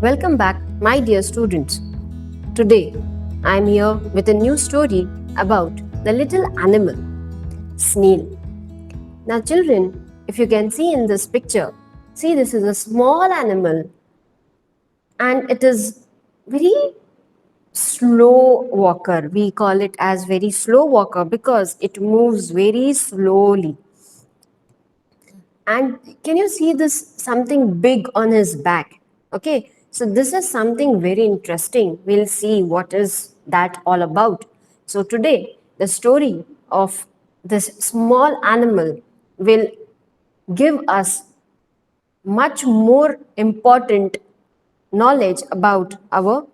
Welcome back, my dear students. Today, I am here with a new story about the little animal, snail. Now, children, if you can see in this picture, see this is a small animal and it is very slow walker. We call it as very slow walker because it moves very slowly. And can you see this something big on his back? Okay, so this is something very interesting. We'll see what is that all about. So today, the story of this small animal will give us much more important knowledge about our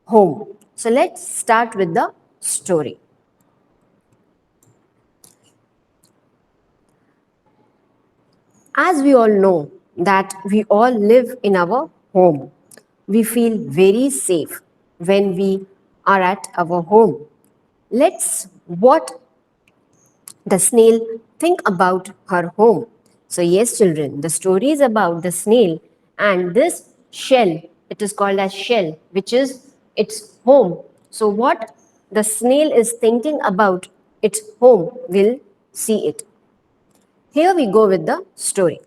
home. So let's start with the story. As we all know that we all live in our home, we feel very safe when we are at our home. Let's what the snail think about her home. So yes, children, the story is about the snail and this shell. It is called as shell, which is its home. So what the snail is thinking about its home, we'll see it. Here we go with the story.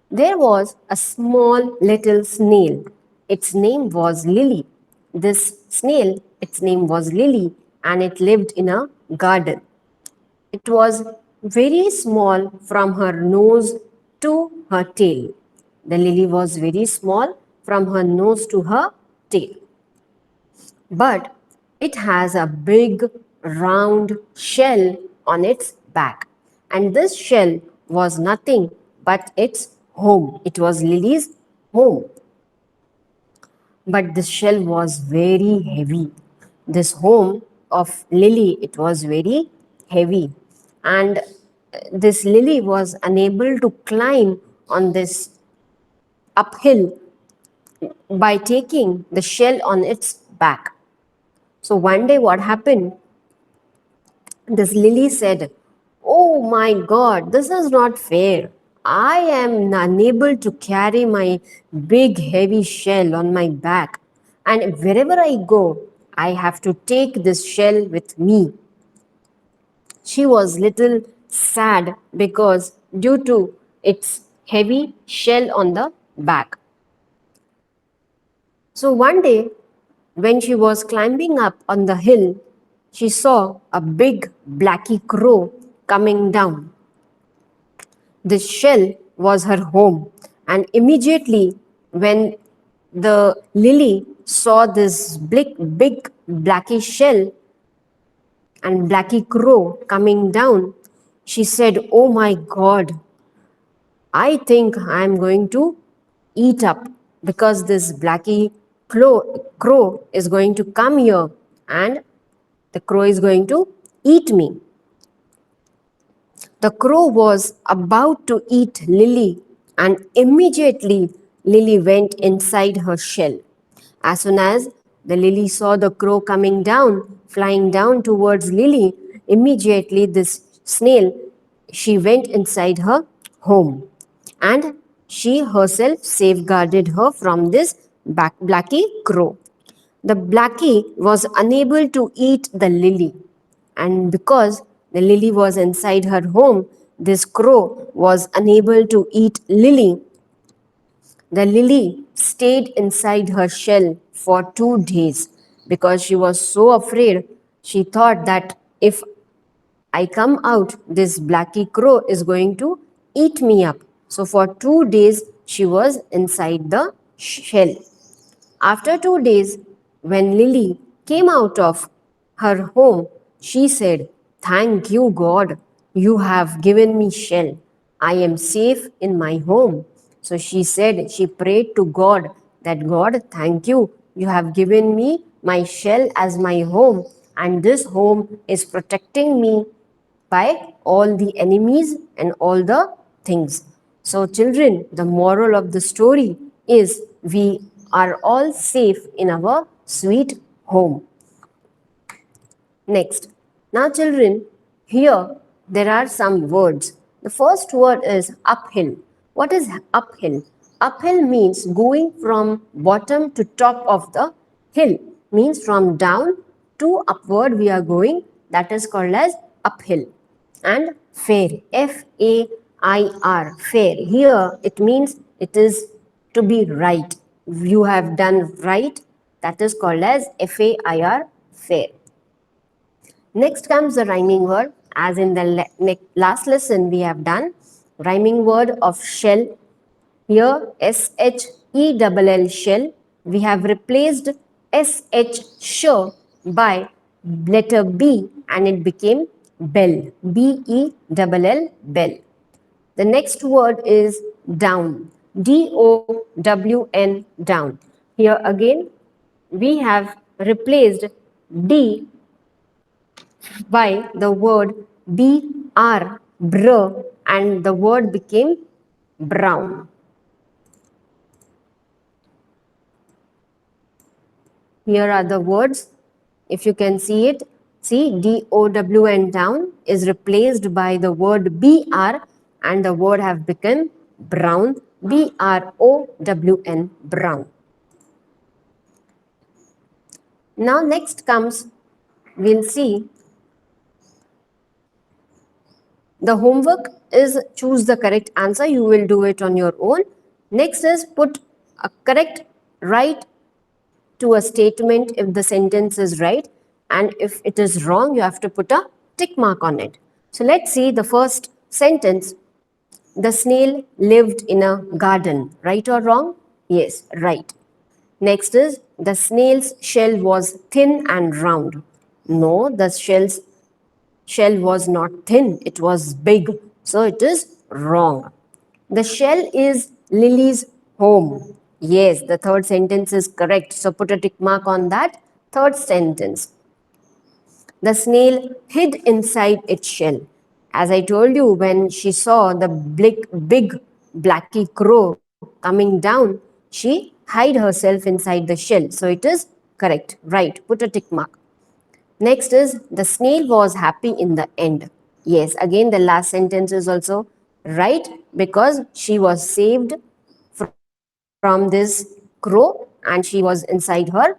There was a small little snail. Its name was Lily. This snail, its name was Lily, and it lived in a garden. It was very small from her nose to her tail. The lily was very small from her nose to her tail. But it has a big round shell on its back. And this shell was nothing but its home. It was Lily's home. But this shell was very heavy. This home of Lily, it was very heavy. And this Lily was unable to climb on this uphill by taking the shell on its back. So one day what happened? This Lily said, "Oh my God, this is not fair. I am unable to carry my big heavy shell on my back, and wherever I go, I have to take this shell with me." She was little sad because due to its heavy shell on the back. So one day, when she was climbing up on the hill, she saw a big blacky crow coming down. This shell was her home, and immediately when the lily saw this big blacky shell and blacky crow coming down, she said, "Oh my God, I think I'm going to eat up because this blacky crow is going to come here and the crow is going to eat me." The crow was about to eat Lily, and immediately Lily went inside her shell. As soon as the Lily saw the crow coming down, flying down towards Lily, immediately this snail, she went inside her home, and she herself safeguarded her from this blacky crow. The blackie was unable to eat the lily, and because the lily was inside her home, this crow was unable to eat Lily. The lily stayed inside her shell for 2 days because she was so afraid. She thought that if I come out, this blacky crow is going to eat me up. So for 2 days, she was inside the shell. After 2 days, when Lily came out of her home, she said, "Thank you, God. You have given me shell. I am safe in my home." So she said, she prayed to God that, "God, thank you. You have given me my shell as my home, and this home is protecting me by all the enemies and all the things." So, children, the moral of the story is we are all safe in our sweet home. Next. Now, children, here there are some words. The first word is uphill. What is uphill? Uphill means going from bottom to top of the hill. Means from down to upward we are going. That is called as uphill. And fair, F-A-I-R, fair. Here it means it is to be right. You have done right. That is called as F-A-I-R, fair. Next comes the rhyming word. As in the last lesson we have done rhyming word of shell. Here S-H-E-L-L shell. We have replaced S-H sh by letter B and it became bell. B-E-L-L bell. The next word is down. D-O-W-N down. Here again we have replaced D by the word br, br, and the word became brown. Here are the words. If you can see it, see D-O-W-N down is replaced by the word br and the word have become brown. B-R-O-W-N, brown. Now next comes, we'll see the homework is choose the correct answer. You will do it on your own. Next is put a correct right to a statement if the sentence is right, and if it is wrong you have to put a tick mark on it. So let's see the first sentence. The snail lived in a garden. Right or wrong? Yes, right. Next is the snail's shell was thin and round. No, the shell was not thin, it was big. So it is wrong. The shell is Lily's home. Yes, the third sentence is correct. So put a tick mark on that third sentence. The snail hid inside its shell. As I told you, when she saw the big blacky crow coming down, she hid herself inside the shell. So it is correct. Right. Put a tick mark. Next is the snail was happy in the end. Yes, again the last sentence is also right because she was saved from this crow and she was inside her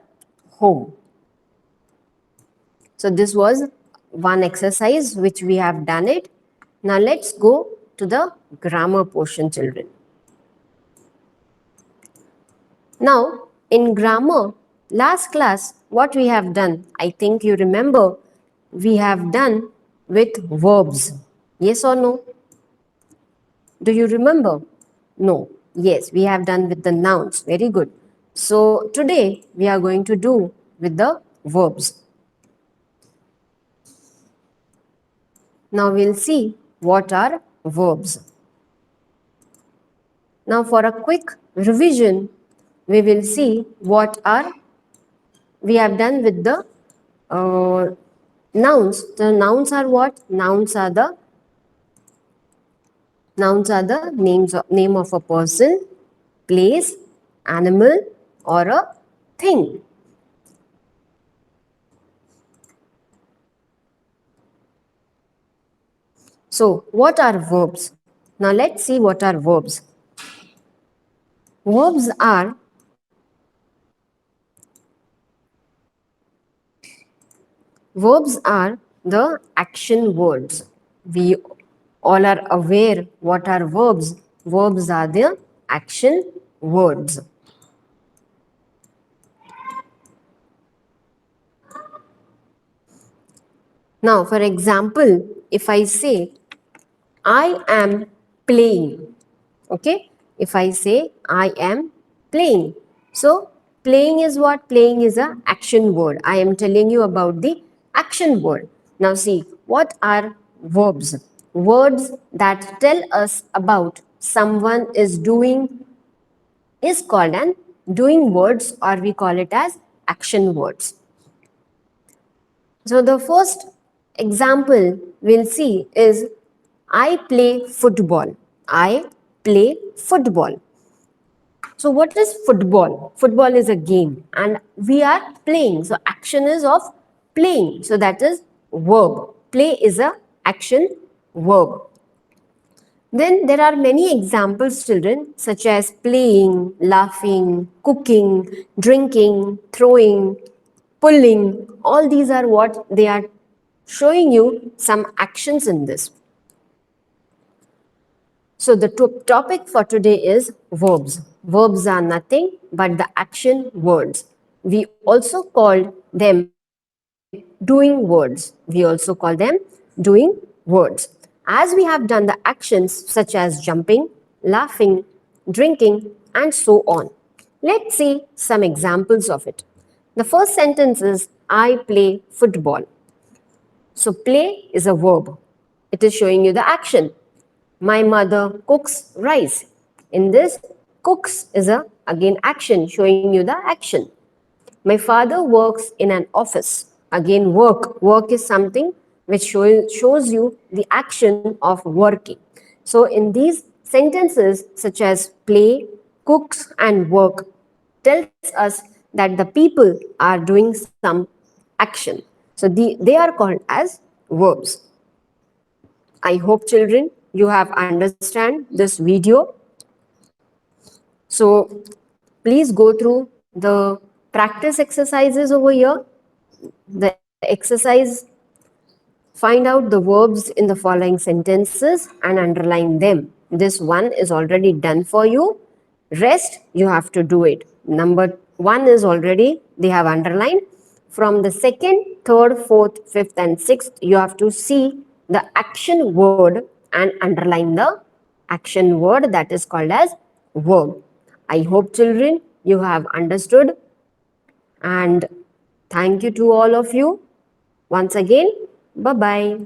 home. So this was one exercise which we have done it. Now let's go to the grammar portion, children. Now in grammar, last class what we have done, I think you remember, we have done with verbs. Yes or no? Do you remember? No. Yes, we have done with the nouns. Very good. So today we are going to do with the verbs. Now we'll see what are verbs. Now for a quick revision, we will see what are we have done with the nouns. The nouns are what? Nouns are the name of a person, place, animal, or a thing. So, what are verbs? Now, let's see what are verbs. Verbs are the action words. We all are aware what are verbs. Verbs are the action words. Now, for example, if I say, I am playing, okay? If I say, I am playing. So, playing is what? Playing is a action word. I am telling you about the action word. Now, see, what are verbs? Words that tell us about someone is doing is called an doing words, or we call it as action words. So the first example we'll see is I play football. I play football. So what is football? Football is a game and we are playing. So action is of playing. So that is verb. Play is a action verb. Then there are many examples, children, such as playing, laughing, cooking, drinking, throwing, pulling. All these are what they are showing you some actions in this. So the topic for today is verbs. Verbs are nothing but the action words. We also call them doing words. We also call them doing words. As we have done the actions such as jumping, laughing, drinking, and so on. Let's see some examples of it. The first sentence is I play football. So play is a verb. It is showing you the action. My mother cooks rice. In this, cooks is a again action showing you the action. My father works in an office. Again, work. Work is something which shows you the action of working. So, in these sentences, such as play, cooks, and work, tells us that the people are doing some action. So, they are called as verbs. I hope, children, you have understand this video. So, please go through the practice exercises over here. The exercise, find out the verbs in the following sentences and underline them. This one is already done for you. Rest, you have to do it. Number one is already, they have underlined. From the second, third, fourth, fifth, and sixth, you have to see the action word and underline the action word that is called as verb. I hope, children, you have understood, and thank you to all of you. Once again, bye bye.